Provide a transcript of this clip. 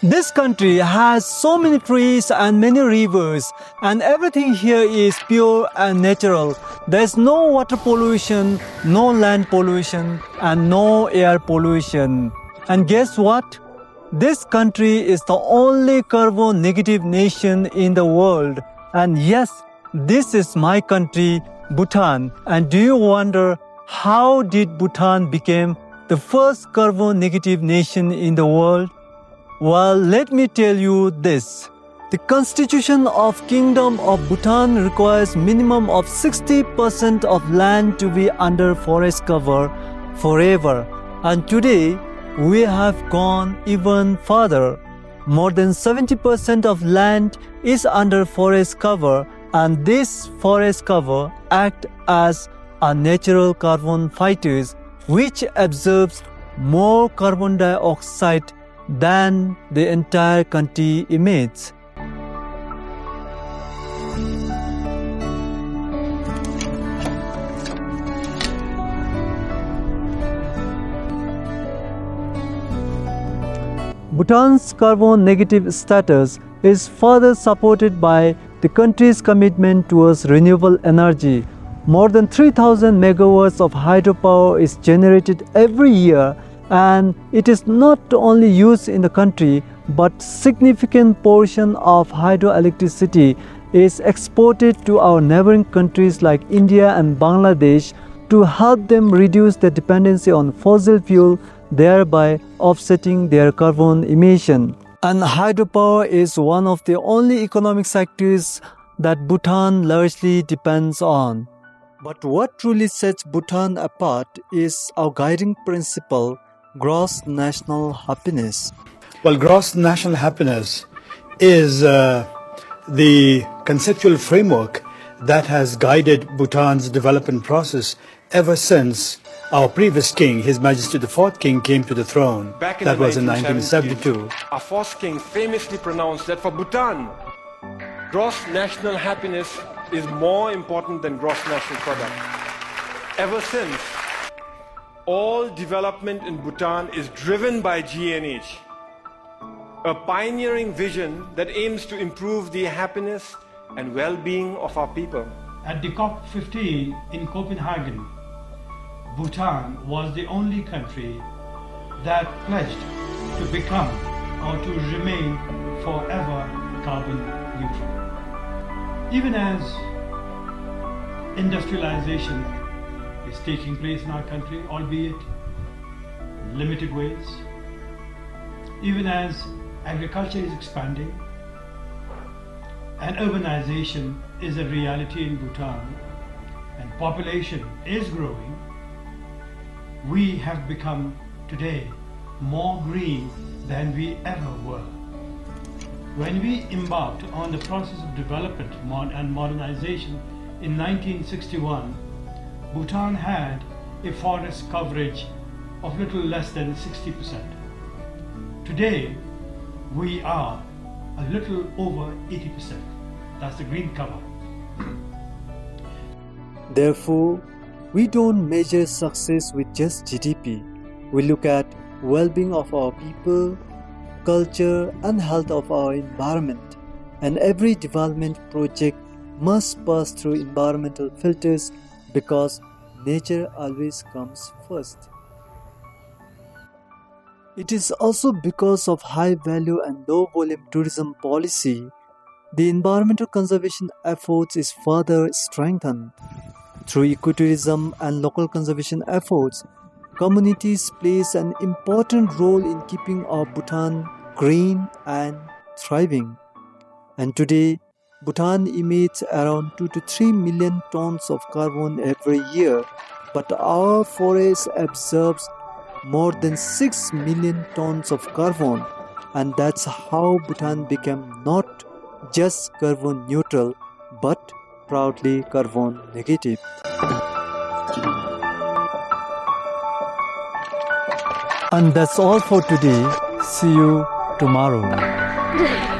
This country has so many trees and many rivers, and everything here is pure and natural. There's no water pollution, no land pollution, and no air pollution. And guess what? This country is the only carbon negative nation in the world. And yes, this is my country, Bhutan. And do you wonder how did Bhutan become the first carbon negative nation in the world? Well, let me tell you this. The Constitution of Kingdom of Bhutan requires minimum of 60% of land to be under forest cover forever. And today, we have gone even further. More than 70% of land is under forest cover, and this forest cover acts as a natural carbon fighters which absorbs more carbon dioxide than the entire country emits. Bhutan's carbon negative status is further supported by the country's commitment towards renewable energy. More than 3,000 megawatts of hydropower is generated every year, and it is not only used in the country, but significant portion of hydroelectricity is exported to our neighboring countries like India and Bangladesh to help them reduce their dependency on fossil fuel, thereby offsetting their carbon emission. And hydropower is one of the only economic sectors that Bhutan largely depends on. But what truly sets Bhutan apart is our guiding principle, gross national happiness. Well, gross national happiness is the conceptual framework that has guided Bhutan's development process ever since our previous king, His Majesty the Fourth King, came to the throne. That was in 1972. Our fourth king famously pronounced that for Bhutan, gross national happiness is more important than gross national product. Ever since, all development in Bhutan is driven by GNH, a pioneering vision that aims to improve the happiness and well-being of our people. At the COP15 in Copenhagen, Bhutan was the only country that pledged to become or to remain forever carbon neutral. Even as industrialization is taking place in our country, albeit in limited ways, even as agriculture is expanding and urbanization is a reality in Bhutan and population is growing, we have become today more green than we ever were. When we embarked on the process of development and modernization in 1961, Bhutan had a forest coverage of little less than 60%. Today, we are a little over 80%. That's the green cover. Therefore, we don't measure success with just GDP. We look at well-being of our people, culture and health of our environment. And every development project must pass through environmental filters because nature always comes first. It is also because of high value and low volume tourism policy, the environmental conservation efforts is further strengthened. Through ecotourism and local conservation efforts, communities plays an important role in keeping our Bhutan green and thriving. And today, Bhutan emits around 2 to 3 million tons of carbon every year, but our forest absorbs more than 6 million tons of carbon, and that's how Bhutan became not just carbon neutral, but proudly carbon negative. And that's all for today. See you tomorrow.